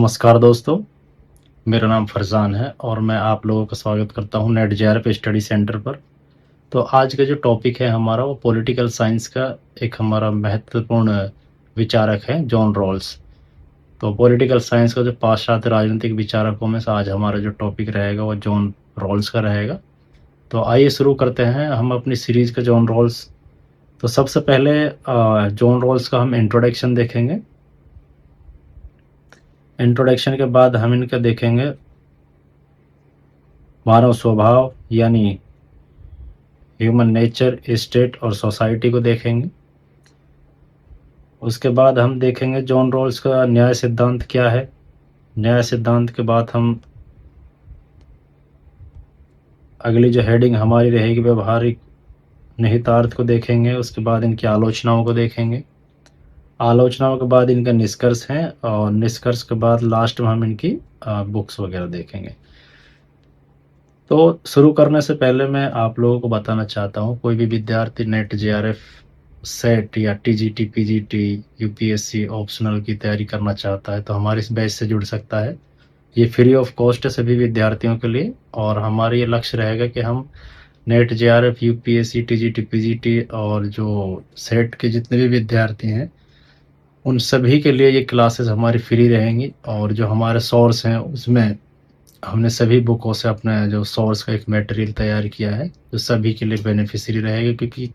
नमस्कार दोस्तों, मेरा नाम फरज़ान है और मैं आप लोगों का स्वागत करता हूँ नेट जेआरएफ स्टडी सेंटर पर। तो आज का जो टॉपिक है हमारा वो पॉलिटिकल साइंस का एक हमारा महत्वपूर्ण विचारक है जॉन रॉल्स। तो पॉलिटिकल साइंस का जो पाश्चात्य राजनीतिक विचारकों में से आज हमारा जो टॉपिक रहेगा वो जॉन रॉल्स का रहेगा। तो आइए शुरू करते हैं हम अपनी सीरीज़ का जॉन रॉल्स। तो सबसे पहले जॉन रॉल्स का हम इंट्रोडक्शन देखेंगे। इंट्रोडक्शन के बाद हम इनका देखेंगे मानव स्वभाव यानी ह्यूमन नेचर, स्टेट और सोसाइटी को देखेंगे। उसके बाद हम देखेंगे जॉन रॉल्स का न्याय सिद्धांत क्या है। न्याय सिद्धांत के बाद हम अगली जो हेडिंग हमारी रहेगी व्यवहारिक निहितार्थ को देखेंगे। उसके बाद इनकी आलोचनाओं को देखेंगे। आलोचनाओं के बाद इनका निष्कर्ष है और निष्कर्ष के बाद लास्ट में हम इनकी बुक्स वगैरह देखेंगे। तो शुरू करने से पहले मैं आप लोगों को बताना चाहता हूँ, कोई भी विद्यार्थी नेट जेआरएफ सेट या टीजीटी पीजीटी यूपीएससी ऑप्शनल की तैयारी करना चाहता है तो हमारे इस बैच से जुड़ सकता है। ये फ्री ऑफ कॉस्ट है सभी विद्यार्थियों के लिए और हमारा ये लक्ष्य रहेगा कि हम net JRF UPSC TGT PGT और जो सेट के जितने भी विद्यार्थी हैं उन सभी के लिए ये क्लासेस हमारी फ्री रहेंगी। और जो हमारे सोर्स हैं उसमें हमने सभी बुकों से अपना जो सोर्स का एक मटेरियल तैयार किया है जो सभी के लिए बेनिफिशियरी रहेगा। क्योंकि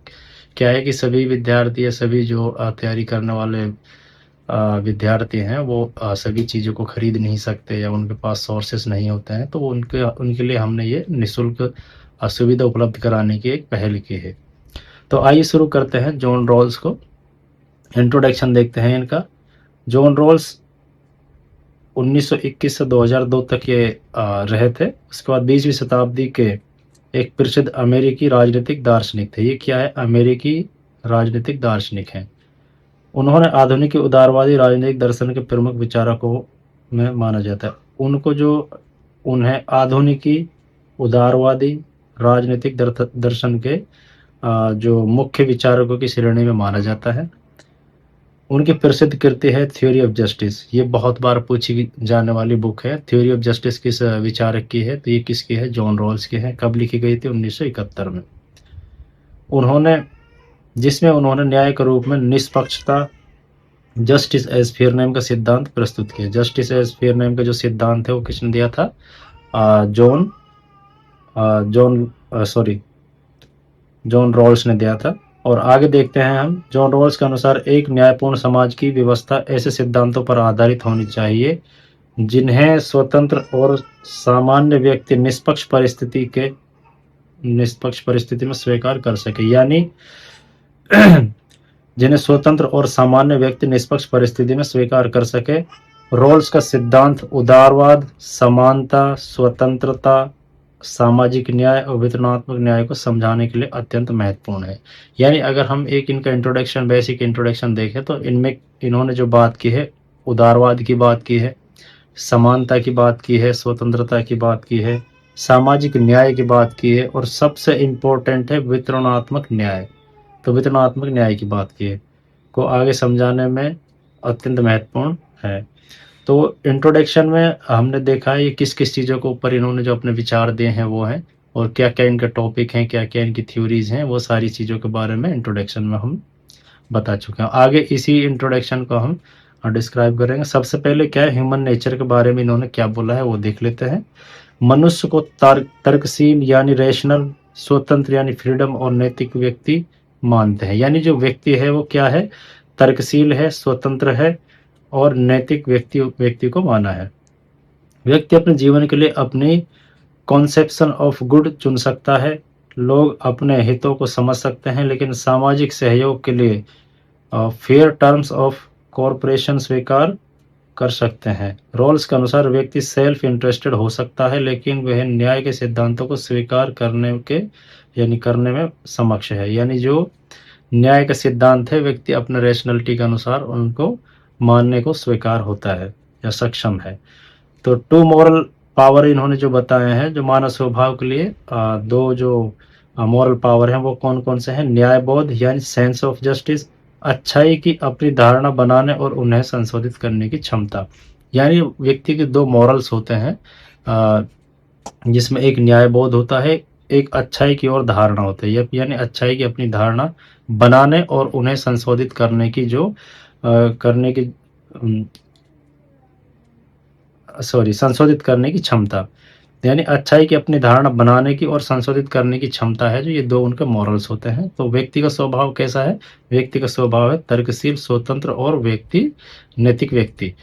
क्या है कि सभी विद्यार्थी या सभी जो तैयारी करने वाले विद्यार्थी हैं वो सभी चीज़ों को खरीद नहीं सकते या उनके पास सोर्सेस नहीं होते हैं, तो उनके लिए हमने ये निःशुल्क सुविधा उपलब्ध कराने की एक पहल की है। तो आइए शुरू करते हैं जॉन रॉल्स को। इंट्रोडक्शन देखते हैं इनका। जॉन रॉल्स 1921 से 2002 तक ये रहे थे। उसके बाद 20वीं शताब्दी के एक प्रसिद्ध अमेरिकी राजनीतिक दार्शनिक थे। ये क्या है? अमेरिकी राजनीतिक दार्शनिक हैं। उन्होंने आधुनिक उदारवादी राजनीतिक दर्शन के प्रमुख विचारकों में माना जाता है। उन्हें आधुनिकी उदारवादी राजनीतिक दर्शन के जो मुख्य विचारकों की श्रेणी में माना जाता है। उनकी प्रसिद्ध कृति है थ्योरी ऑफ जस्टिस। ये बहुत बार पूछी जाने वाली बुक है। थ्योरी ऑफ जस्टिस किस विचारक की है? तो ये किसकी है? जॉन रॉल्स की है। कब लिखी गई थी? 1971 में। जिसमें उन्होंने न्याय के रूप में निष्पक्षता, जस्टिस एज फेयर नेम का सिद्धांत प्रस्तुत किया। जस्टिस एज फेयर नेम का जो सिद्धांत है वो किसने दिया था? जॉन रॉल्स ने दिया था। और आगे देखते हैं हम। जॉन रॉल्स के अनुसार एक न्यायपूर्ण समाज की व्यवस्था ऐसे सिद्धांतों पर आधारित होनी चाहिए जिन्हें स्वतंत्र और सामान्य व्यक्ति निष्पक्ष परिस्थिति में स्वीकार कर सके। यानी जिन्हें स्वतंत्र और सामान्य व्यक्ति निष्पक्ष परिस्थिति में स्वीकार कर सके। रॉल्स का सिद्धांत उदारवाद, समानता, स्वतंत्रता, सामाजिक न्याय और वितरणात्मक न्याय को समझाने के लिए अत्यंत महत्वपूर्ण है। यानी अगर हम एक इनका इंट्रोडक्शन, बेसिक इंट्रोडक्शन देखें तो इनमें इन्होंने जो बात की है, उदारवाद की बात की है, समानता की बात की है, स्वतंत्रता की बात की है, सामाजिक न्याय की बात की है और सबसे इम्पोर्टेंट है वितरणात्मक न्याय। तो वितरणात्मक न्याय की बात की है को आगे समझाने में अत्यंत महत्वपूर्ण है। तो इंट्रोडक्शन में हमने देखा है ये किस किस चीज़ों के ऊपर इन्होंने जो अपने विचार दिए हैं वो हैं, और क्या क्या इनका टॉपिक हैं, क्या क्या इनकी थ्योरीज हैं, वो सारी चीज़ों के बारे में इंट्रोडक्शन में हम बता चुके हैं। आगे इसी इंट्रोडक्शन को हम डिस्क्राइब करेंगे। सबसे पहले क्या है, ह्यूमन नेचर के बारे में इन्होंने क्या बोला है वो देख लेते हैं। मनुष्य को तर्कशील यानी रैशनल, स्वतंत्र यानी फ्रीडम और नैतिक व्यक्ति मानते हैं। यानी जो व्यक्ति है वो क्या है? तर्कशील है, स्वतंत्र है और नैतिक व्यक्ति को माना है। व्यक्ति अपने जीवन के लिए अपनी कॉन्सेप्शन ऑफ गुड चुन सकता है। लोग अपने हितों को समझ सकते हैं लेकिन सामाजिक सहयोग के लिए फेयर टर्म्स ऑफ कॉरपोरेशन स्वीकार कर सकते हैं। रॉल्स के अनुसार व्यक्ति सेल्फ इंटरेस्टेड हो सकता है लेकिन वह न्याय के सिद्धांतों को स्वीकार करने में समक्ष है। यानी जो न्याय का सिद्धांत है व्यक्ति अपने रैशनलिटी के अनुसार उनको मानने को स्वीकार होता है या सक्षम है। तो टू मॉरल पावर इन्होंने जो बताए हैं, जो मानव स्वभाव के लिए दो जो मॉरल पावर हैं वो कौन कौन से हैं? न्यायबोध यानी सेंस ऑफ जस्टिस, अच्छाई की अपनी धारणा बनाने और उन्हें संशोधित करने की क्षमता। यानी व्यक्ति के दो मॉरल्स होते हैं, जिसमें एक न्यायबोध होता है, एक अच्छाई की ओर धारणा होती है। यानी अच्छाई की अपनी धारणा बनाने और उन्हें संशोधित करने की जो करने की संशोधित करने की क्षमता। यानी अच्छाई की अपनी धारणा बनाने की और संशोधित करने की क्षमता है, जो ये दो उनके मॉरल्स होते हैं। तो व्यक्ति का स्वभाव कैसा है? व्यक्ति का स्वभाव है तर्कशील, स्वतंत्र और नैतिक व्यक्ति।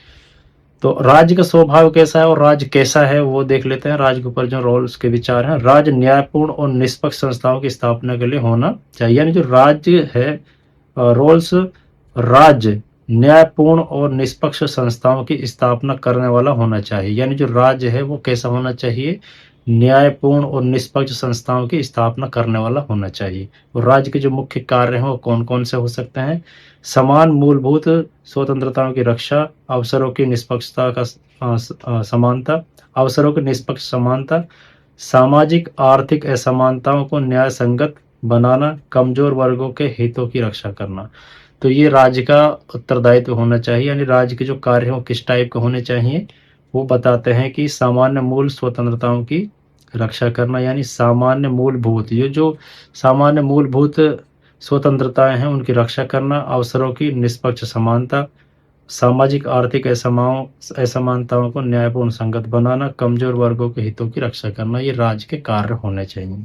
तो राज्य का स्वभाव कैसा है और राज्य कैसा है, वो देख लेते हैं। राज्य के ऊपर जो रोल्स के विचार हैं, राज्य न्यायपूर्ण और निष्पक्ष संस्थाओं की स्थापना के लिए होना चाहिए। यानी जो राज्य है, रोल्स, राज्य न्यायपूर्ण और निष्पक्ष संस्थाओं की स्थापना करने वाला होना चाहिए। यानी जो राज्य है वो कैसा होना चाहिए? न्यायपूर्ण और निष्पक्ष संस्थाओं की स्थापना करने वाला होना चाहिए। और राज्य के जो मुख्य कार्य हैं वो कौन कौन से हो सकते हैं? समान मूलभूत स्वतंत्रताओं की रक्षा, अवसरों की निष्पक्षता का समानता, अवसरों की निष्पक्ष समानता, सामाजिक आर्थिक असमानताओं को न्याय संगत बनाना, कमजोर वर्गों के हितों की रक्षा करना। तो ये राज्य का उत्तरदायित्व होना चाहिए। यानी राज्य के जो कार्य हैं वो किस टाइप के होने चाहिए? वो बताते हैं कि सामान्य मूल स्वतंत्रताओं की रक्षा करना, यानी सामान्य मूलभूत, ये जो सामान्य मूलभूत स्वतंत्रताएं हैं उनकी रक्षा करना, अवसरों की निष्पक्ष समानता, सामाजिक आर्थिक असमानताओं को न्यायपूर्ण संगत बनाना, कमजोर वर्गों के हितों की रक्षा करना, ये राज्य के कार्य होने चाहिए।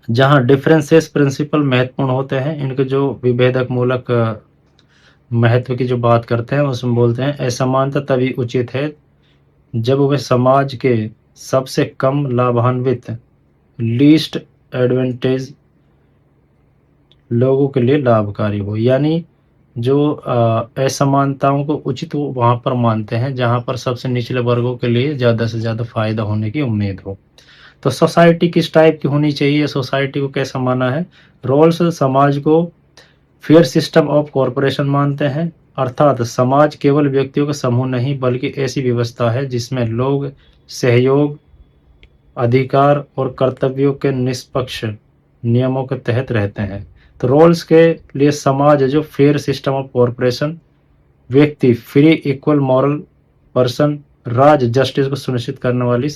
जहाँ डिफरेंसेस प्रिंसिपल महत्वपूर्ण होते हैं, इनके जो विभेदक मूलक महत्व की जो बात करते हैं उसमें बोलते हैं असमानता तभी उचित है जब वह समाज के सबसे कम लाभान्वित, लीस्ट एडवांटेज लोगों के लिए लाभकारी हो। यानी जो असमानताओं को उचित वो वहाँ पर मानते हैं जहाँ पर सबसे निचले वर्गों के लिए ज़्यादा से ज़्यादा फायदा होने की उम्मीद हो। तो सोसाइटी किस टाइप की होनी चाहिए? सोसाइटी को कैसा माना है? रोल्स समाज को फेयर सिस्टम ऑफ कॉरपोरेशन मानते हैं, अर्थात समाज केवल व्यक्तियों का समूह नहीं बल्कि ऐसी व्यवस्था है जिसमें लोग सहयोग, अधिकार और कर्तव्यों के निष्पक्ष नियमों के तहत रहते हैं। तो रोल्स के लिए समाज है जो फेयर सिस्टम ऑफ कॉरपोरेशन, व्यक्ति फ्री इक्वल मॉरल पर्सन, राज जस्टिस को सुनिश्चित करने वाली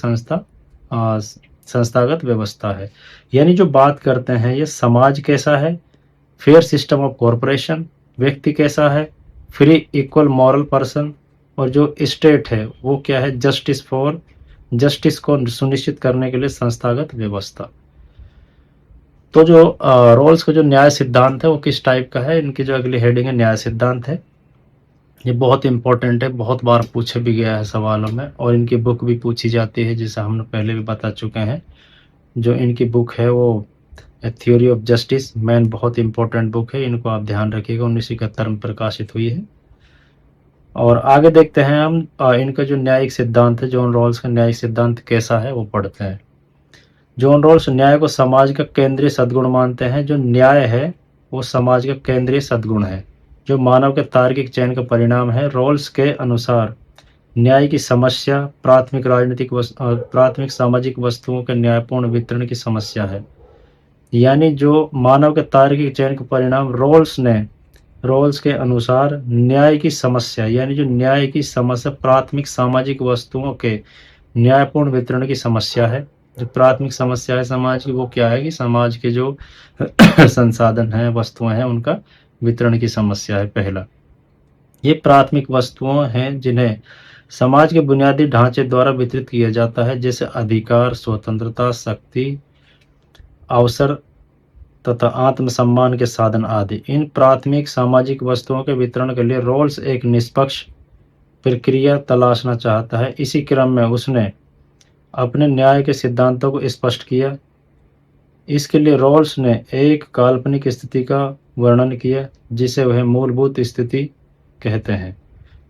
संस्थागत व्यवस्था है। यानी जो बात करते हैं ये समाज कैसा है? फेयर सिस्टम ऑफ कॉरपोरेशन, व्यक्ति कैसा है? फ्री इक्वल मॉरल पर्सन, और जो स्टेट है वो क्या है? जस्टिस को सुनिश्चित करने के लिए संस्थागत व्यवस्था। तो जो रोल्स का जो न्याय सिद्धांत है वो किस टाइप का है? इनकी जो अगली हेडिंग है न्याय सिद्धांत है। ये बहुत इंपॉर्टेंट है, बहुत बार पूछे भी गया है सवालों में, और इनकी बुक भी पूछी जाती है जिसे हम पहले भी बता चुके हैं। जो इनकी बुक है वो थ्योरी ऑफ जस्टिस, मैन बहुत इंपॉर्टेंट बुक है, इनको आप ध्यान रखिएगा, 1971 में प्रकाशित हुई है। और आगे देखते हैं हम इनका जो न्यायिक सिद्धांत है, जॉन रॉल्स का न्यायिक सिद्धांत कैसा है वो पढ़ते हैं। जॉन रॉल्स न्याय को समाज का केंद्रीय सद्गुण मानते हैं। जो न्याय है वो समाज का केंद्रीय सद्गुण है जो मानव के तार्किक चयन का परिणाम है। रॉल्स के अनुसार न्याय की समस्या प्राथमिक सामाजिक वस्तुओं के न्यायपूर्ण वितरण की समस्या है। यानी जो मानव के तार्किक चयन का परिणाम, रोल्स के अनुसार न्याय की समस्या, यानी जो न्याय की समस्या प्राथमिक सामाजिक वस्तुओं के न्यायपूर्ण वितरण की समस्या है। जो प्राथमिक समस्या है समाज की वो क्या है? कि समाज के जो संसाधन हैं, वस्तुएं हैं, उनका वितरण की समस्या है। पहला, ये प्राथमिक वस्तुएं हैं जिन्हें समाज के बुनियादी ढांचे द्वारा वितरित किया जाता है, जैसे अधिकार, स्वतंत्रता, शक्ति, अवसर तथा आत्मसम्मान के साधन आदि। इन प्राथमिक सामाजिक वस्तुओं के वितरण के लिए रोल्स एक निष्पक्ष प्रक्रिया तलाशना चाहता है। इसी क्रम में उसने अपने न्याय के सिद्धांतों को स्पष्ट किया। इसके लिए रोल्स ने एक काल्पनिक स्थिति का वर्णन किया जिसे वह मूलभूत स्थिति कहते हैं।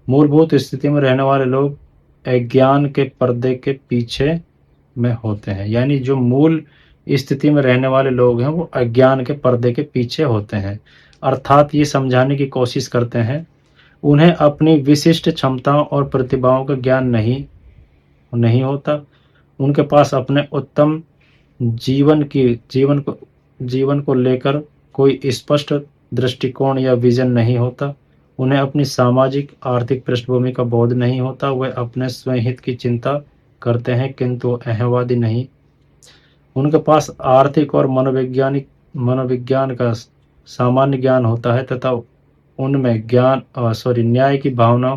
मूलभूत स्थिति में रहने वाले लोग अज्ञान के पर्दे के पीछे में होते हैं। यानी जो मूल स्थिति में रहने वाले लोग हैं वो अज्ञान के पर्दे के पीछे होते हैं, अर्थात ये समझाने की कोशिश करते हैं उन्हें अपनी विशिष्ट क्षमताओं और प्रतिभाओं का ज्ञान नहीं होता। उनके पास अपने उत्तम जीवन को लेकर कोई स्पष्ट दृष्टिकोण या विजन नहीं होता। उन्हें अपनी सामाजिक आर्थिक पृष्ठभूमि का बोध नहीं होता, वे अपने स्वयं हित की चिंता करते हैं किंतु अहंवादी नहीं। उनके पास आर्थिक और मनोविज्ञान का सामान्य ज्ञान होता है तथा उनमें न्याय की भावना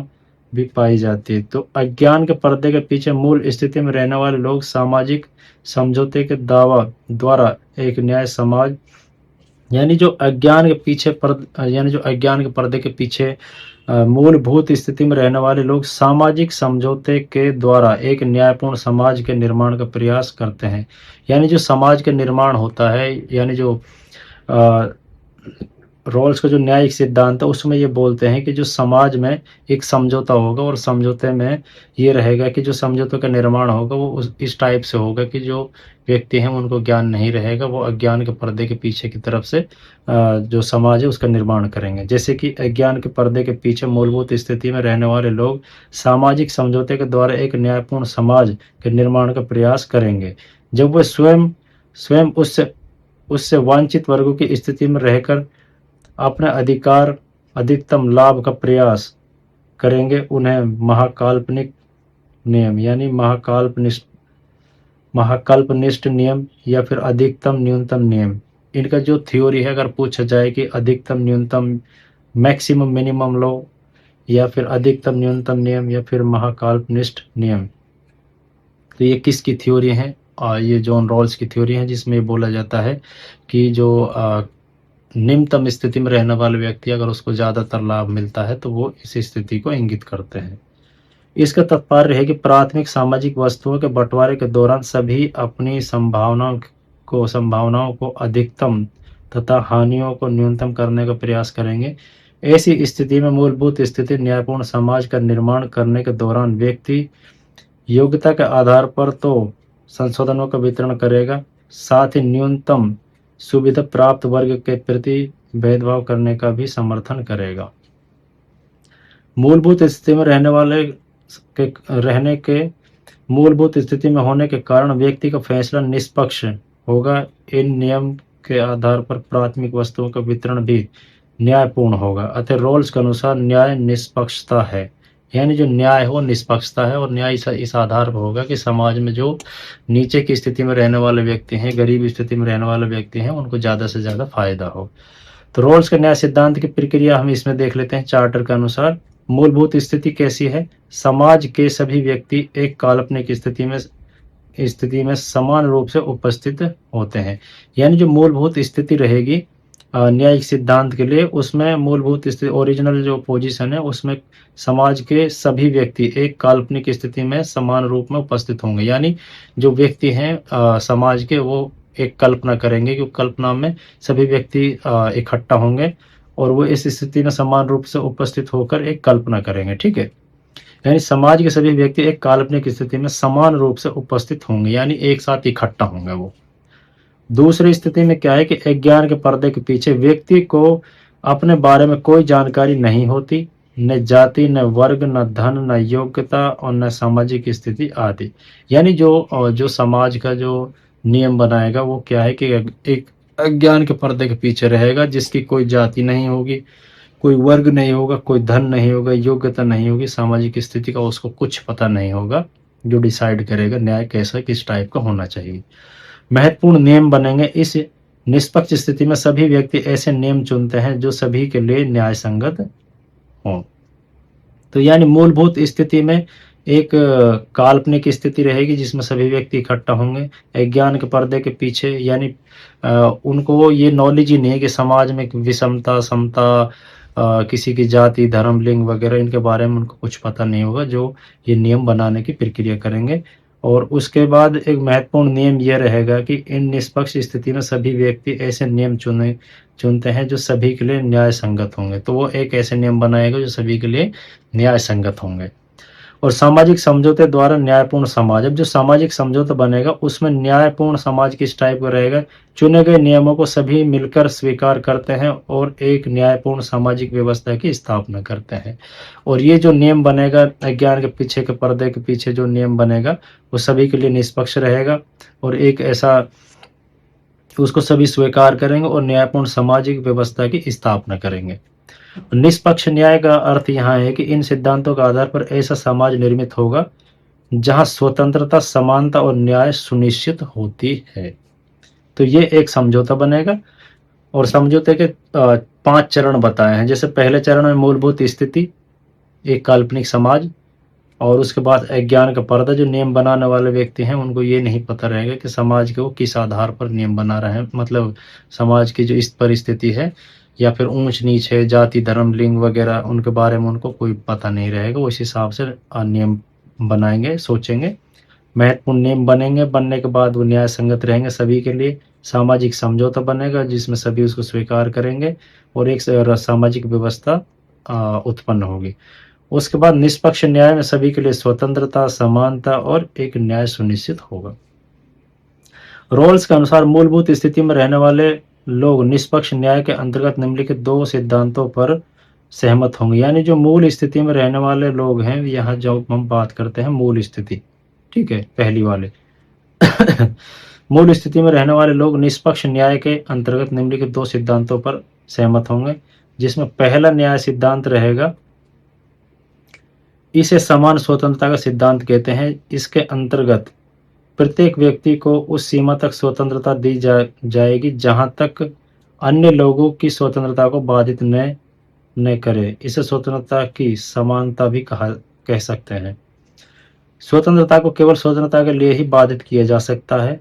भी पाई जाती है। तो अज्ञान के पर्दे के पीछे मूल स्थिति में रहने वाले लोग सामाजिक समझौते के दावा द्वारा एक न्याय समाज, यानी जो अज्ञान के पीछे यानी जो अज्ञान के पर्दे के पीछे मूलभूत स्थिति में रहने वाले लोग सामाजिक समझौते के द्वारा एक न्यायपूर्ण समाज के निर्माण का प्रयास करते हैं। यानी जो समाज के निर्माण होता है, यानी जो रॉल्स का जो न्यायिक सिद्धांत है उसमें ये बोलते हैं कि जो समाज में एक समझौता होगा और समझौते में ये रहेगा कि जो समझौते का निर्माण होगा वो इस टाइप से होगा कि जो व्यक्ति हैं उनको ज्ञान नहीं रहेगा, वो अज्ञान के पर्दे के पीछे की तरफ से जो समाज है उसका निर्माण करेंगे। जैसे कि अज्ञान के पर्दे के पीछे मूलभूत स्थिति में रहने वाले लोग सामाजिक समझौते के द्वारा एक न्यायपूर्ण समाज के निर्माण का प्रयास करेंगे। जब वे स्वयं स्वयं उससे वांछित वर्गों की स्थिति में रहकर अपने अधिकार अधिकतम लाभ का प्रयास करेंगे, उन्हें महाकाल्पनिक नियम यानी महाकल्पनिष्ठ नियम या फिर अधिकतम न्यूनतम नियम, इनका जो थ्योरी है अगर पूछा जाए कि अधिकतम न्यूनतम मैक्सिमम मिनिमम लॉ या फिर अधिकतम न्यूनतम नियम या फिर महाकाल्पनिष्ठ नियम, तो ये किसकी थ्योरी है? ये जॉन रॉल्स की थ्योरी है, जिसमें बोला जाता है कि जो निम्नतम स्थिति में रहने वाले व्यक्ति अगर उसको ज़्यादातर लाभ मिलता है तो वो इस स्थिति को इंगित करते हैं। इसका तात्पर्य है कि प्राथमिक सामाजिक वस्तुओं के बंटवारे के दौरान सभी अपनी संभावनाओं को अधिकतम तथा हानियों को न्यूनतम करने का प्रयास करेंगे। ऐसी स्थिति में मूलभूत स्थिति न्यायपूर्ण समाज का निर्माण करने के दौरान व्यक्ति योग्यता के आधार पर तो संशोधनों का वितरण करेगा, साथ ही न्यूनतम सुविधा प्राप्त वर्ग के प्रति भेदभाव करने का भी समर्थन करेगा। मूलभूत स्थिति में मूलभूत स्थिति में होने के कारण व्यक्ति का फैसला निष्पक्ष होगा। इन नियम के आधार पर प्राथमिक वस्तुओं का वितरण भी न्यायपूर्ण होगा। अतः रॉल्स के अनुसार न्याय निष्पक्षता है, यानी जो न्याय हो निष्पक्षता है, और न्याय इस आधार पर होगा कि समाज में जो नीचे की स्थिति में रहने वाले व्यक्ति हैं, गरीब स्थिति में रहने वाले व्यक्ति हैं, उनको ज़्यादा से ज़्यादा फायदा हो। तो रॉल्स के न्याय सिद्धांत की प्रक्रिया हम इसमें देख लेते हैं। चार्टर के अनुसार मूलभूत स्थिति कैसी है? समाज के सभी व्यक्ति एक काल्पनिक स्थिति में समान रूप से उपस्थित होते हैं। यानी जो मूलभूत स्थिति रहेगी न्यायिक सिद्धांत के लिए, उसमें मूलभूत स्थिति ओरिजिनल जो पोजीशन है उसमें समाज के सभी व्यक्ति एक काल्पनिक स्थिति में समान रूप में उपस्थित होंगे। यानी जो व्यक्ति हैं समाज के, वो एक कल्पना करेंगे कि कल्पना में सभी व्यक्ति इकट्ठा होंगे और वो इस स्थिति में समान रूप से उपस्थित होकर एक कल्पना करेंगे। ठीक है, यानी समाज के सभी व्यक्ति एक काल्पनिक स्थिति में समान रूप से उपस्थित होंगे, यानी एक साथ इकट्ठा होंगे वो। दूसरी स्थिति में क्या है कि अज्ञान के पर्दे के पीछे व्यक्ति को अपने बारे में कोई जानकारी नहीं होती, न जाति, न वर्ग, न धन, न योग्यता और न सामाजिक स्थिति आदि। यानी जो समाज का जो नियम बनाएगा वो क्या है कि एक अज्ञान के पर्दे के पीछे रहेगा, जिसकी कोई जाति नहीं होगी, कोई वर्ग नहीं होगा, कोई धन नहीं होगा, योग्यता नहीं होगी, सामाजिक स्थिति का उसको कुछ पता नहीं होगा। जो डिसाइड करेगा न्याय कैसा किस टाइप का होना चाहिए। महत्वपूर्ण नियम बनेंगे। इस निष्पक्ष स्थिति में सभी व्यक्ति ऐसे नियम चुनते हैं जो सभी के लिए न्याय संगत हों। तो यानी मूलभूत स्थिति में एक काल्पनिक स्थिति रहेगी जिसमें सभी व्यक्ति इकट्ठा होंगे। अज्ञान के पर्दे के पीछे यानी उनको ये नॉलेज ही नहीं है कि समाज में विषमता, समता, किसी की जाति, धर्म, लिंग वगैरह इनके बारे में उनको कुछ पता नहीं होगा, जो ये नियम बनाने की प्रक्रिया करेंगे। और उसके बाद एक महत्वपूर्ण नियम यह रहेगा कि इन निष्पक्ष स्थिति में सभी व्यक्ति ऐसे नियम चुनते हैं जो सभी के लिए न्याय संगत होंगे। तो वो एक ऐसे नियम बनाएगा जो सभी के लिए न्याय संगत होंगे। और सामाजिक समझौते द्वारा न्यायपूर्ण समाज, अब जो सामाजिक समझौता बनेगा उसमें न्यायपूर्ण समाज किस टाइप का रहेगा? चुने गए नियमों को सभी मिलकर स्वीकार करते हैं और एक न्यायपूर्ण सामाजिक व्यवस्था की स्थापना करते हैं। और ये जो नियम बनेगा अज्ञान के पीछे के पर्दे के पीछे जो नियम बनेगा वो सभी के लिए निष्पक्ष रहेगा और एक ऐसा उसको सभी स्वीकार करेंगे और न्यायपूर्ण सामाजिक व्यवस्था की स्थापना करेंगे। निष्पक्ष न्याय का अर्थ यहाँ है कि इन सिद्धांतों के आधार पर ऐसा समाज निर्मित होगा जहां स्वतंत्रता, समानता और न्याय सुनिश्चित होती है। तो ये एक समझौता बनेगा और समझौते के 5 चरण बताए हैं। जैसे पहले चरण में मूलभूत स्थिति, एक काल्पनिक समाज, और उसके बाद अज्ञान का पर्दा। जो नियम बनाने वाले व्यक्ति हैं उनको ये नहीं पता रहेगा कि समाज के वो किस आधार पर नियम बना रहे हैं, मतलब समाज की जो इस परिस्थिति है या फिर ऊंच नीच है, जाति, धर्म, लिंग वगैरह, उनके बारे में उनको कोई पता नहीं रहेगा। उस हिसाब से नियम बनाएंगे, सोचेंगे, महत्वपूर्ण नियम बनेंगे। बनने के बाद वो न्याय संगत रहेंगे सभी के लिए। सामाजिक समझौता बनेगा जिसमें सभी उसको स्वीकार करेंगे और एक सामाजिक व्यवस्था उत्पन्न होगी। उसके बाद निष्पक्ष न्याय में सभी के लिए स्वतंत्रता, समानता और एक न्याय सुनिश्चित होगा। रोल्स के अनुसार मूलभूत स्थिति में रहने वाले लोग निष्पक्ष न्याय के अंतर्गत निम्नलिखित 2 सिद्धांतों पर सहमत होंगे। यानी जो मूल स्थिति में रहने वाले लोग हैं, यहाँ जो हम बात करते हैं मूल स्थिति, ठीक है, पहली वाले मूल स्थिति में रहने वाले लोग निष्पक्ष न्याय के अंतर्गत निम्नलिखित 2 सिद्धांतों पर सहमत होंगे, जिसमें पहला न्याय सिद्धांत रहेगा, इसे समान स्वतंत्रता का सिद्धांत कहते हैं। इसके अंतर्गत प्रत्येक व्यक्ति को उस सीमा तक स्वतंत्रता दी जाएगी जहां तक अन्य लोगों की स्वतंत्रता को बाधित न करे। इसे स्वतंत्रता की समानता भी कह सकते हैं। स्वतंत्रता को केवल स्वतंत्रता के लिए ही बाधित किया जा सकता है।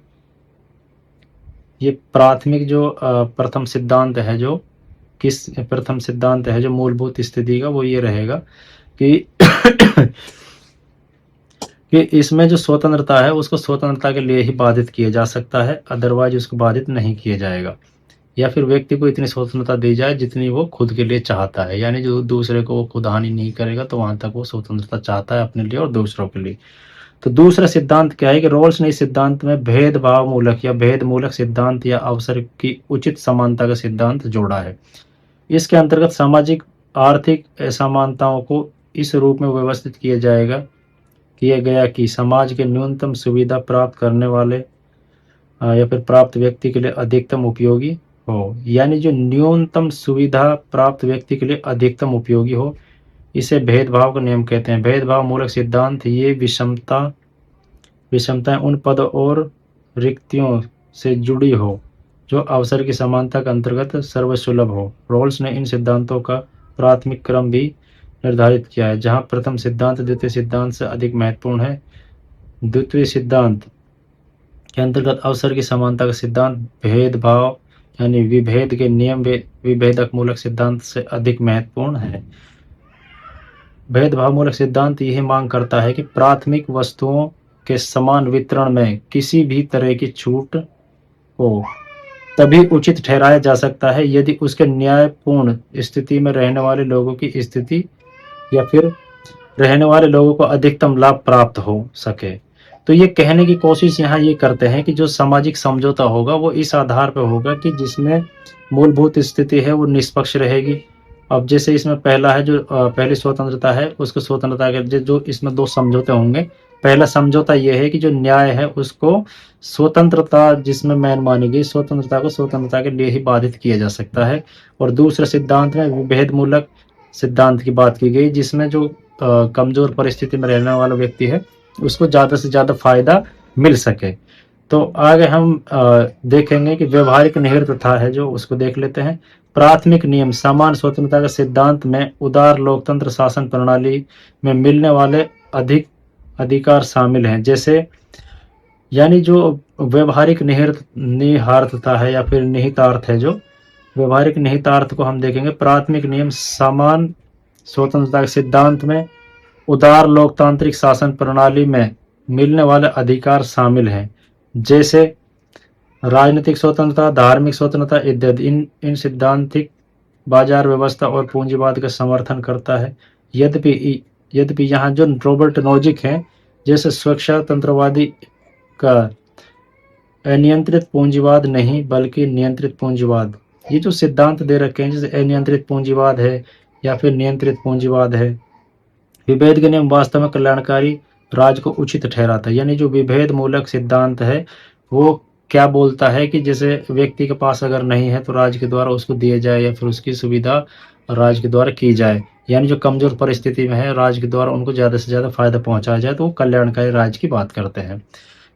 ये प्राथमिक जो प्रथम सिद्धांत है, जो किस प्रथम सिद्धांत है जो मूलभूत स्थिति का, वो ये रहेगा कि कि इसमें जो स्वतंत्रता है उसको स्वतंत्रता के लिए ही बाधित किया जा सकता है, अदरवाइज उसको बाधित नहीं किया जाएगा। या फिर व्यक्ति को इतनी स्वतंत्रता दी जाए जितनी वो खुद के लिए चाहता है, यानी जो दूसरे को वो खुद हानि नहीं करेगा, तो वहां तक वो स्वतंत्रता चाहता है अपने लिए और दूसरों के लिए। तो दूसरा सिद्धांत क्या है कि रोल्स ने इस सिद्धांत में भेदभाव मूलक या भेद मूलक सिद्धांत या अवसर की उचित समानता का सिद्धांत जोड़ा है। इसके अंतर्गत सामाजिक आर्थिक असमानताओं को इस रूप में व्यवस्थित किया गया कि समाज के न्यूनतम सुविधा प्राप्त करने वाले या फिर प्राप्त व्यक्ति के लिए अधिकतम उपयोगी हो। यानी जो न्यूनतम सुविधा प्राप्त व्यक्ति के लिए अधिकतम उपयोगी हो, इसे भेदभाव का नियम कहते हैं। भेदभाव मूलक सिद्धांत ये विषमताएं उन पद और रिक्तियों से जुड़ी हो जो अवसर की समानता के अंतर्गत सर्वसुलभ हो। रोल्स ने इन सिद्धांतों का प्राथमिक क्रम भी निर्धारित किया है, जहां प्रथम सिद्धांत द्वितीय सिद्धांत से अधिक महत्वपूर्ण है। द्वितीय सिद्धांत के अंतर्गत अवसर की समानता का सिद्धांत भेदभाव यानी विभेद के नियम विभेदक मूलक सिद्धांत से अधिक महत्वपूर्ण है। भेदभाव मूलक सिद्धांत यह मांग करता है कि प्राथमिक वस्तुओं के समान वितरण में किसी भी तरह की छूट को तभी उचित ठहराया जा सकता है यदि उसके न्यायपूर्ण स्थिति में रहने वाले लोगों की स्थिति या फिर रहने वाले लोगों को अधिकतम लाभ प्राप्त हो सके। तो ये कहने की कोशिश यहाँ ये करते हैं कि जो सामाजिक समझौता होगा वो इस आधार पर होगा कि जिसमें मूलभूत स्थिति है वो निष्पक्ष रहेगी। अब जैसे इसमें पहला है जो पहली स्वतंत्रता है, उसको स्वतंत्रता के जो इसमें 2 समझौते होंगे। पहला समझौता यह है कि जो न्याय है उसको स्वतंत्रता जिसमें मैन मानी गई, स्वतंत्रता को स्वतंत्रता के लिए ही बाधित किया जा सकता है। और दूसरे सिद्धांत में विभेद मूलक सिद्धांत की बात की गई, जिसमें जो कमजोर परिस्थिति में रहने वाला व्यक्ति है उसको ज्यादा से ज्यादा फायदा मिल सके। तो आगे हम देखेंगे कि व्यवहारिक निहितता है जो, उसको देख लेते हैं। प्राथमिक नियम समान स्वतंत्रता के सिद्धांत में उदार लोकतंत्र शासन प्रणाली में मिलने वाले अधिक अधिकार शामिल हैं। जैसे यानी जो व्यवहारिक निहितार्थता है या फिर निहितार्थ है, जो व्यवहारिक निहितार्थ को हम देखेंगे। प्राथमिक नियम समान स्वतंत्रता के सिद्धांत में उदार लोकतांत्रिक शासन प्रणाली में मिलने वाले अधिकार शामिल हैं, जैसे राजनीतिक स्वतंत्रता, धार्मिक स्वतंत्रता इत्यादि। इन सिद्धांतिक बाजार व्यवस्था और पूंजीवाद का समर्थन करता है। यद्यपि यहाँ जो रॉबर्ट नोजिक है, जैसे स्वतंत्रवादी का अनियंत्रित पूंजीवाद नहीं बल्कि नियंत्रित पूंजीवाद, ये जो सिद्धांत दे रखे हैं, जैसे अनियंत्रित पूंजीवाद है या फिर नियंत्रित पूंजीवाद है। विभेद के नियम वास्तव में कल्याणकारी राज्य को उचित ठहराता है। यानी जो विभेद मूलक सिद्धांत है वो क्या बोलता है कि जैसे व्यक्ति के पास अगर नहीं है तो राज्य के द्वारा उसको दिया जाए या फिर उसकी सुविधा राज्य के द्वारा की जाए, यानी जो कमजोर परिस्थिति में है राज्य के द्वारा उनको ज़्यादा से ज़्यादा फायदा पहुंचाया जाए, तो वो कल्याणकारी राज्य की बात करते हैं।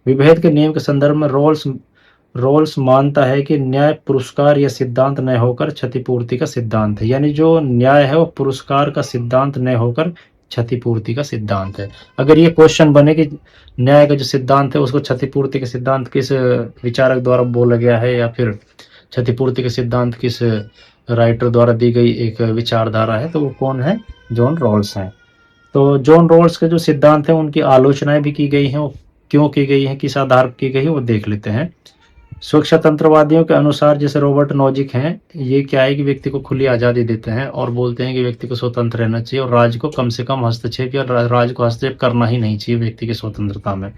विभेद के नियम के संदर्भ में रोल्स रोल्स मानता है कि न्याय पुरस्कार या सिद्धांत न होकर क्षतिपूर्ति का सिद्धांत है, यानी जो न्याय है वो पुरस्कार का सिद्धांत न होकर क्षतिपूर्ति का सिद्धांत है। अगर ये क्वेश्चन बने कि न्याय का जो सिद्धांत है उसको क्षतिपूर्ति का सिद्धांत किस विचारक द्वारा बोला गया है, या फिर क्षतिपूर्ति का सिद्धांत किस राइटर द्वारा दी गई एक विचारधारा है, तो वो कौन है? जॉन रॉल्स हैं। तो जॉन रॉल्स के जो सिद्धांत हैं उनकी आलोचनाएं भी की गई हैं, वो क्यों की गई हैं, किस आधार पर की गई है, वो देख लेते हैं। स्वतंत्रवादियों के अनुसार जैसे रॉबर्ट नॉजिक हैं, ये क्या है कि व्यक्ति को खुली आज़ादी देते हैं और बोलते हैं कि व्यक्ति को स्वतंत्र रहना चाहिए और राज्य को कम से कम हस्तक्षेप या राज्य को हस्तक्षेप करना ही नहीं चाहिए व्यक्ति की स्वतंत्रता में।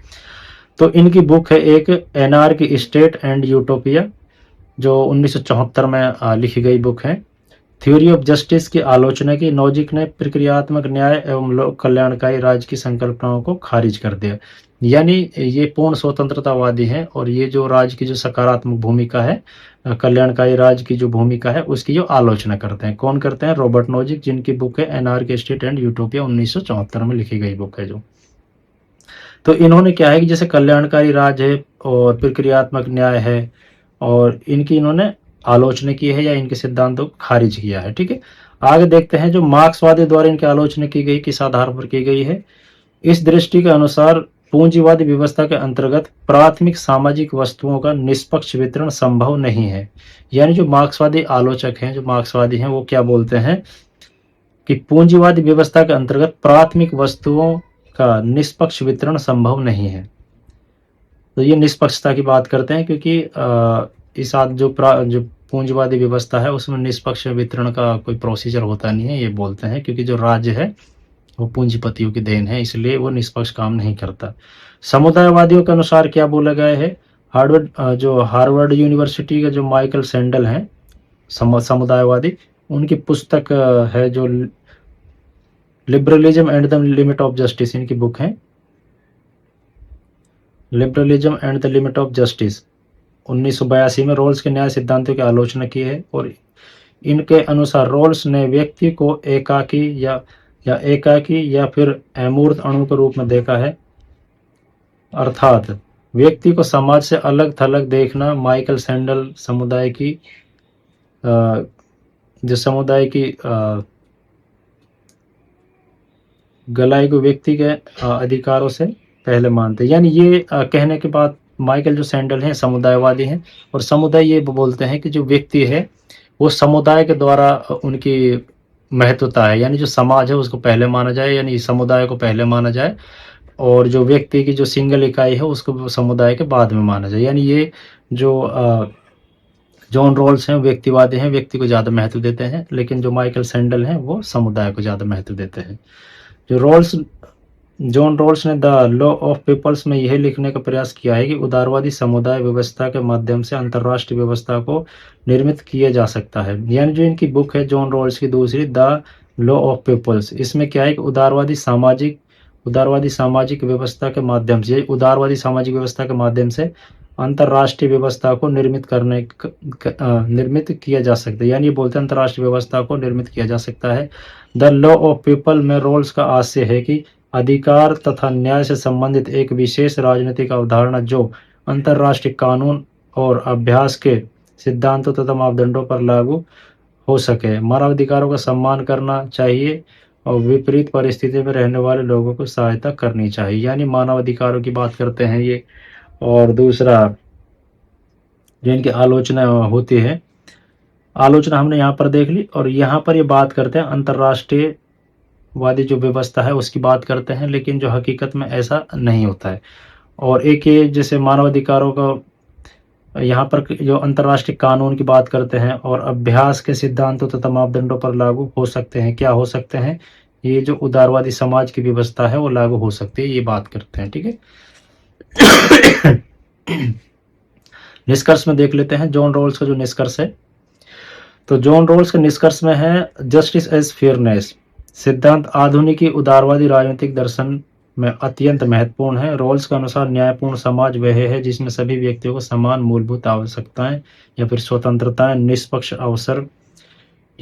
तो इनकी बुक है एक एनार्की स्टेट एंड यूटोपिया, जो 1974 में लिखी गई बुक है। थ्योरी ऑफ जस्टिस की आलोचना की। नॉजिक ने प्रक्रियात्मक न्याय एवं लोक कल्याणकारी राज्य की संकल्पनाओं को खारिज कर दिया, यानी ये पूर्ण स्वतंत्रतावादी हैं और ये जो राज्य की जो सकारात्मक भूमिका है, कल्याणकारी राज्य की जो भूमिका है उसकी जो आलोचना करते हैं। कौन करते हैं? रॉबर्ट नॉजिक, जिनकी बुक है एनार्की स्टेट एंड यूटोपिया, 1974 में लिखी गई बुक है जो। तो इन्होंने क्या है कि जैसे कल्याणकारी राज्य है और प्रक्रियात्मक न्याय है, और इनकी इन्होंने आलोचना की है या इनके सिद्धांतों को खारिज किया है। ठीक है, आगे देखते हैं जो मार्क्सवादी द्वारा इनकी आलोचना की गई, किस आधार पर की गई है। इस दृष्टि के अनुसार पूंजीवादी व्यवस्था के अंतर्गत प्राथमिक सामाजिक वस्तुओं का निष्पक्ष वितरण संभव नहीं है। यानी जो मार्क्सवादी आलोचक हैं, जो मार्क्सवादी हैं, वो क्या बोलते हैं कि पूंजीवादी व्यवस्था के अंतर्गत प्राथमिक वस्तुओं का निष्पक्ष वितरण संभव नहीं है। तो ये निष्पक्षता की बात करते हैं, क्योंकि इस जो पूंजीवादी व्यवस्था है उसमें निष्पक्ष वितरण का कोई प्रोसीजर होता नहीं है, ये बोलते हैं, क्योंकि जो राज्य है वो पूंजीपतियों की देन है, इसलिए वो निष्पक्ष काम नहीं करता। समुदायवादियों के अनुसार क्या बोला गया है? हार्वर्ड यूनिवर्सिटी का जो माइकल सैंडल हैं समुदायवादी, उनकी पुस्तक है जो liberalism and the limit of justice, इनकी बुक है liberalism and the limit of justice. 1982 में रोल्स के न्याय सिद्धांतों की आलोचना की है और इनके अनुसार रोल्स ने व्यक्ति को एकाकी या फिर अमूर्त अणु के रूप में देखा है, अर्थात व्यक्ति को समाज से अलग थलग देखना। माइकल सैंडल समुदाय की गलाई को व्यक्ति के अधिकारों से पहले मानते, यानी ये कहने के बाद माइकल जो सैंडल हैं समुदायवादी हैं, और समुदाय ये बोलते हैं कि जो व्यक्ति है वो समुदाय के द्वारा उनकी महत्वता है, यानी जो समाज है उसको पहले माना जाए, यानी समुदाय को पहले माना जाए, और जो व्यक्ति की जो सिंगल इकाई है उसको समुदाय के बाद में माना जाए। यानी ये जो जॉन रॉल्स हैं व्यक्तिवादी हैं, व्यक्ति को ज़्यादा महत्व देते हैं, लेकिन जो माइकल सैंडल हैं वो समुदाय को ज़्यादा महत्व देते हैं। जॉन रॉल्स ने द लॉ ऑफ पीपल्स में यह लिखने का प्रयास किया है कि उदारवादी समुदाय व्यवस्था के माध्यम से अंतर्राष्ट्रीय व्यवस्था को निर्मित किया जा सकता है। यानी जो इनकी बुक है जॉन रॉल्स की दूसरी, द लॉ ऑफ पीपल्स, इसमें क्या है कि उदारवादी सामाजिक व्यवस्था के माध्यम से अंतर्राष्ट्रीय व्यवस्था को निर्मित किया जा सकता है। यानी ये बोलते हैं अंतर्राष्ट्रीय व्यवस्था को निर्मित किया जा सकता है। द लॉ ऑफ पीपल में रॉल्स का आशय है कि अधिकार तथा न्याय से संबंधित एक विशेष राजनीतिक अवधारणा जो अंतर्राष्ट्रीय कानून और अभ्यास के सिद्धांतों तथा मापदंडों पर लागू हो सके। मानवाधिकारों का सम्मान करना चाहिए और विपरीत परिस्थिति में रहने वाले लोगों को सहायता करनी चाहिए। यानी मानवाधिकारों की बात करते हैं ये। और दूसरा जो इनकी आलोचना होती है, आलोचना हमने यहाँ पर देख ली, और यहाँ पर ये बात करते हैं अंतर्राष्ट्रीयवादी जो व्यवस्था है उसकी बात करते हैं, लेकिन जो हकीकत में ऐसा नहीं होता है। और एक ये जैसे मानवाधिकारों का यहाँ पर जो अंतर्राष्ट्रीय कानून की बात करते हैं और अभ्यास के सिद्धांतों तथा मापदंडों पर लागू हो सकते हैं। क्या हो सकते हैं? ये जो उदारवादी समाज की व्यवस्था है वो लागू हो सकती है, ये बात करते हैं। ठीक है, निष्कर्ष में देख लेते हैं जॉन रॉल्स का जो निष्कर्ष है। तो जॉन रॉल्स के निष्कर्ष में है जस्टिस एज फेयरनेस सिद्धांत आधुनिक उदारवादी राजनीतिक दर्शन में अत्यंत महत्वपूर्ण है। रॉल्स के अनुसार न्यायपूर्ण समाज वह है जिसमें सभी व्यक्तियों को समान मूलभूत आवश्यकताएं या फिर स्वतंत्रताएं, निष्पक्ष अवसर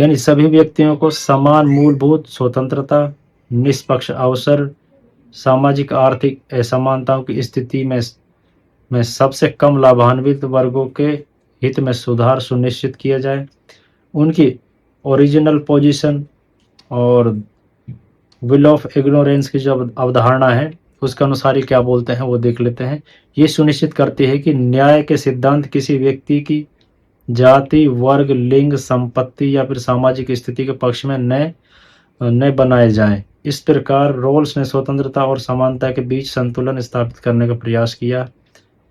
यानी सभी व्यक्तियों को समान मूलभूत स्वतंत्रता, निष्पक्ष अवसर, सामाजिक आर्थिक असमानताओं की स्थिति में सबसे कम लाभान्वित वर्गों के हित में सुधार सुनिश्चित किया जाए। उनकी ओरिजिनल पोजीशन और विल ऑफ इग्नोरेंस की जो अवधारणा है उसके अनुसार ही क्या बोलते हैं वो देख लेते हैं। ये सुनिश्चित करती है कि न्याय के सिद्धांत किसी व्यक्ति की जाति, वर्ग, लिंग, संपत्ति या फिर सामाजिक स्थिति के पक्ष में न बनाए जाएं। इस प्रकार रोल्स ने स्वतंत्रता और समानता के बीच संतुलन स्थापित करने का प्रयास किया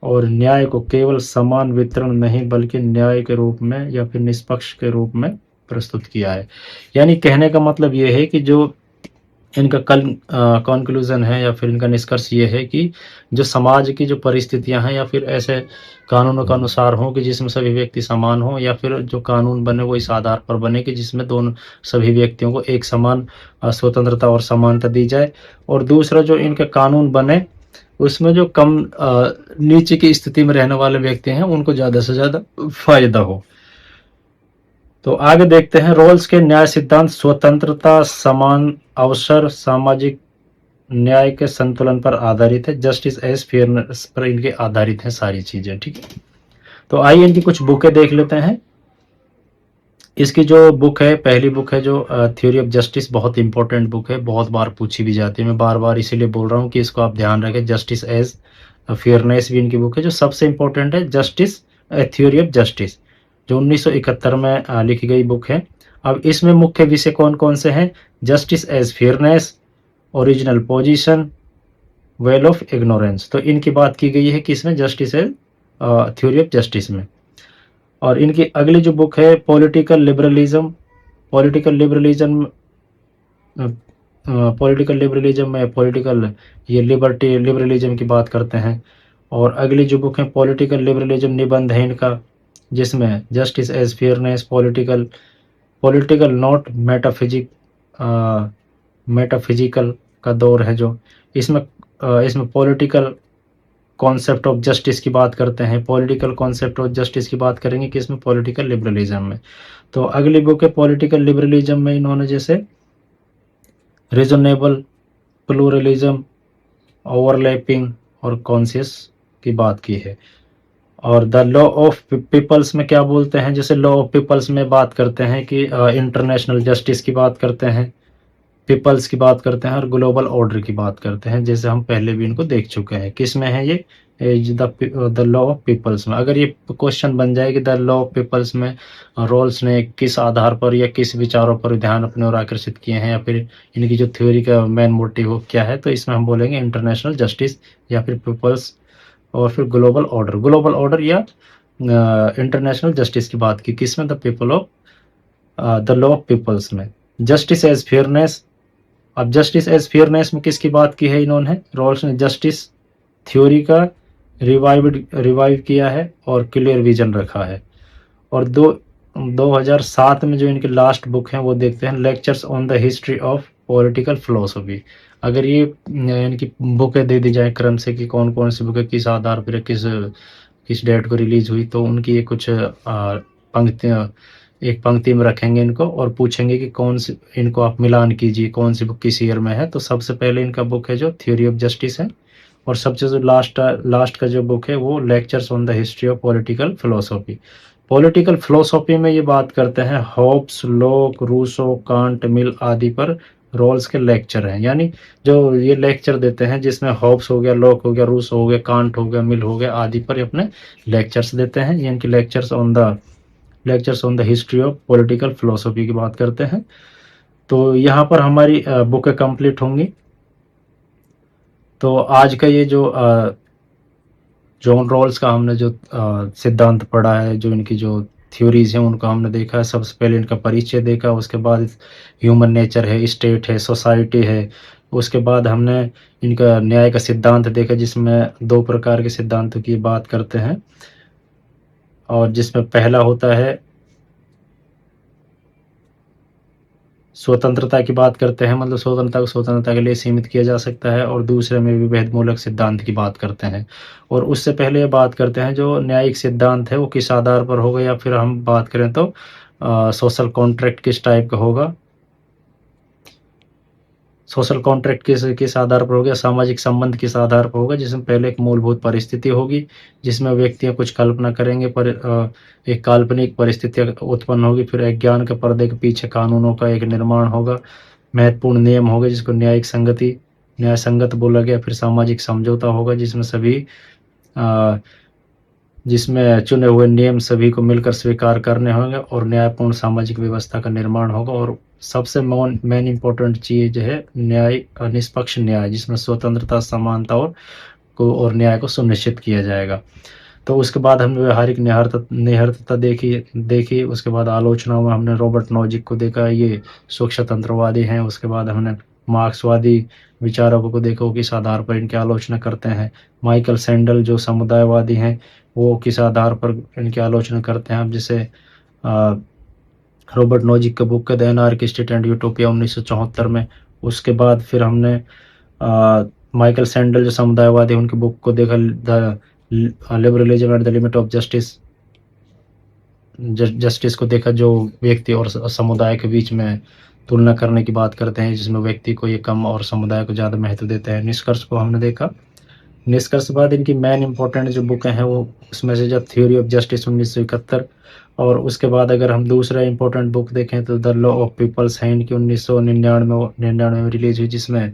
और न्याय को केवल समान वितरण नहीं बल्कि न्याय के रूप में या फिर निष्पक्ष के रूप में प्रस्तुत किया है। यानी कहने का मतलब ये है कि जो इनका कंक्लूजन है या फिर इनका निष्कर्ष ये है कि जो समाज की जो परिस्थितियां हैं या फिर ऐसे कानूनों के अनुसार हो कि जिसमें सभी व्यक्ति समान हो, या फिर जो कानून बने वो इस आधार पर बने कि जिसमें दोनों सभी व्यक्तियों को एक समान स्वतंत्रता और समानता दी जाए। और दूसरा जो इनके कानून बने उसमें जो कम नीचे की स्थिति में रहने वाले व्यक्ति हैं उनको ज़्यादा से ज़्यादा फायदा हो। तो आगे देखते हैं रोल्स के न्याय सिद्धांत स्वतंत्रता, समान अवसर, सामाजिक न्याय के संतुलन पर आधारित है, जस्टिस एज फेयरनेस पर इनके आधारित है सारी चीजें। ठीक है, तो आइए इनकी कुछ बुकें देख लेते हैं। इसकी जो बुक है, पहली बुक है जो थ्योरी ऑफ जस्टिस, बहुत इंपॉर्टेंट बुक है, बहुत बार पूछी भी जाती है। मैं बार बार इसीलिए बोल रहा हूँ कि इसको आप ध्यान रखें। जस्टिस एज फेयरनेस भी इनकी बुक है। जो सबसे इंपॉर्टेंट है जस्टिस थ्योरी ऑफ जस्टिस, जो 1971 में लिखी गई बुक है। अब इसमें मुख्य विषय कौन कौन से हैं? Justice as fairness, original position, veil of ignorance. तो इनकी बात की गई है कि इसमें justice as theory of justice में। और इनकी अगली जो बुक है पॉलिटिकल लिबरलिज्म। पॉलिटिकल लिबरलिज्म में पॉलिटिकल ये लिबरलिज्म की बात करते हैं। और अगली जो बुक है पॉलिटिकल लिबरलिज्म निबंध है इनका, जिसमें justice as fairness, political not metaphysical का दौर है जो इसमें पॉलिटिकल कॉन्सेप्ट ऑफ जस्टिस की बात करते हैं। पॉलिटिकल कॉन्सेप्ट ऑफ जस्टिस की बात करेंगे कि इसमें पॉलिटिकल लिबरलिज्म में। तो अगली बुक है पॉलिटिकल लिबरलिज्म में इन्होंने जैसे रीजनेबल, प्लूरलिज्म, ओवरलैपिंग और कॉन्शियस की बात की है। और द लॉ ऑफ पीपल्स में क्या बोलते हैं? जैसे लॉ ऑफ पीपल्स में बात करते हैं कि इंटरनेशनल जस्टिस की बात करते हैं, पीपल्स की बात करते हैं और ग्लोबल ऑर्डर की बात करते हैं, जैसे हम पहले भी इनको देख चुके हैं। किस में है ये? द लॉ ऑफ पीपल्स में। अगर ये क्वेश्चन बन जाए कि द लॉ ऑफ पीपल्स में रोल्स ने किस आधार पर या किस विचारों पर ध्यान अपने ओर आकर्षित किए हैं, या फिर इनकी जो थ्योरी का मेन मोटिव हो क्या है, तो इसमें हम बोलेंगे इंटरनेशनल जस्टिस या फिर पीपल्स और फिर ग्लोबल ऑर्डर या इंटरनेशनल जस्टिस की बात की किसमें? द लॉ ऑफ पीपल्स में। Justice as fairness. अब जस्टिस एज फेयरनेस में किसकी बात की है इन्होंने? रोल्स ने जस्टिस थ्योरी का रिवाइव किया है और क्लियर विजन रखा है। और 2007 में जो इनकी लास्ट बुक है वो देखते हैं, lectures on the history of political philosophy. अगर ये इनकी बुकें दे दी जाए क्रम से कि कौन कौन सी बुकें किस आधार पर किस डेट को रिलीज हुई, तो उनकी ये कुछ एक पंक्ति में रखेंगे इनको और पूछेंगे कि कौन सी, इनको आप मिलान कीजिए कौन सी बुक किस ईयर में है। तो सबसे पहले इनका बुक है जो थ्योरी ऑफ जस्टिस है, और सबसे जो लास्ट का जो बुक है वो lectures on the history of political philosophy. Political philosophy में ये बात करते हैं हॉब्स, लॉक, रूसो, कांट, मिल आदि पर रोल्स के लेक्चर हैं। यानी जो ये लेक्चर देते हैं जिसमें हॉब्स हो गया, लॉक हो गया, रूसो हो गया, कांट हो गया, मिल हो गया आदि पर अपने लेक्चर्स देते हैं। ये इनके lectures on the history of political philosophy की बात करते हैं। तो यहाँ पर हमारी बुकें कंप्लीट होंगी। तो आज का ये जो जॉन रॉल्स का हमने जो सिद्धांत पढ़ा है, जो इनकी जो थ्योरीज हैं उनको हमने देखा है। सबसे पहले इनका परिचय देखा, उसके बाद ह्यूमन नेचर है, स्टेट है, सोसाइटी है, उसके बाद हमने इनका न्याय का सिद्धांत देखा जिसमें 2 प्रकार के सिद्धांतों की बात करते हैं, और जिसमें पहला होता है स्वतंत्रता की बात करते हैं, मतलब स्वतंत्रता को स्वतंत्रता के लिए सीमित किया जा सकता है, और दूसरे में विभेद मूलक सिद्धांत की बात करते हैं। और उससे पहले ये बात करते हैं जो न्यायिक सिद्धांत है वो किस आधार पर होगा, या फिर हम बात करें तो सोशल कॉन्ट्रैक्ट किस टाइप का होगा, सोशल कॉन्ट्रैक्ट किस आधार पर होगा, सामाजिक संबंध किस आधार पर होगा, जिसमें पहले एक मूलभूत परिस्थिति होगी, जिसमें व्यक्तियाँ कुछ कल्पना करेंगे, एक काल्पनिक परिस्थितियाँ उत्पन्न होगी, फिर अज्ञान के पर्दे के पीछे कानूनों का एक निर्माण होगा, महत्वपूर्ण नियम होंगे जिसको न्याय संगत बोला गया, फिर सामाजिक समझौता होगा जिसमें चुने हुए नियम सभी को मिलकर स्वीकार करने होंगे और न्यायपूर्ण सामाजिक व्यवस्था का निर्माण होगा, और सबसे मेन इम्पोर्टेंट चीज है निष्पक्ष न्याय, जिसमें स्वतंत्रता, समानता और न्याय को सुनिश्चित किया जाएगा। तो उसके बाद हमने व्यवहारिक निहर्तता देखी। उसके बाद आलोचनाओं में हमने रॉबर्ट नोजिक को देखा, ये स्वतंत्रवादी हैं। उसके बाद हमने मार्क्सवादी विचारकों को देखा, वो किस आधार पर इनकी आलोचना करते हैं। माइकल सैंडल जो समुदायवादी हैं, वो किस आधार पर इनकी आलोचना करते हैं। अब जैसे रॉबर्ट नोजिक का बुक है the anarchy state and utopia 1974 में। उसके बाद फिर हमने माइकल सैंडल जो समुदायवादी उनकी बुक को देखा, the liberalism at the limit of justice को देखा, जो व्यक्ति और समुदाय के बीच में तुलना करने की बात करते हैं, जिसमें व्यक्ति को ये कम और समुदाय को ज़्यादा महत्व देते हैं। निष्कर्ष को हमने देखा। निष्कर्ष के बाद इनकी मेन इंपॉर्टेंट जो बुक हैं वो उसमें से जब थ्योरी ऑफ जस्टिस 1971, और उसके बाद अगर हम दूसरा इंपॉर्टेंट बुक देखें तो द लॉ ऑफ पीपल्स हैंड की 1999 में रिलीज हुई, जिसमें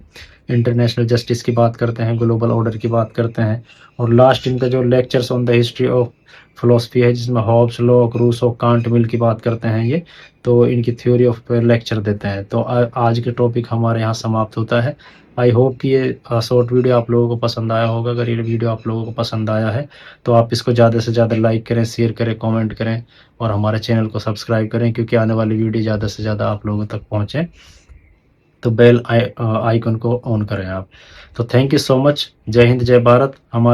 इंटरनेशनल जस्टिस की बात करते हैं, ग्लोबल ऑर्डर की बात करते हैं। और लास्ट इनका जो lectures on the history of philosophy है, जिसमें हॉब्स, लॉक, रूसो, कांट, मिल की बात करते हैं ये, तो इनकी थ्योरी ऑफ लेक्चर देते हैं। तो आज के टॉपिक हमारे यहाँ समाप्त होता है। आई होप कि ये शॉर्ट वीडियो आप लोगों को पसंद आया होगा। अगर ये वीडियो आप लोगों को पसंद आया है तो आप इसको ज़्यादा से ज़्यादा लाइक करें, शेयर करें, कमेंट करें और हमारे चैनल को सब्सक्राइब करें, क्योंकि आने वाली वीडियो ज़्यादा से ज़्यादा आप लोगों तक पहुँचे। तो बेल आइकन को ऑन करें आप। तो थैंक यू सो मच। जय हिंद, जय भारत। हमारे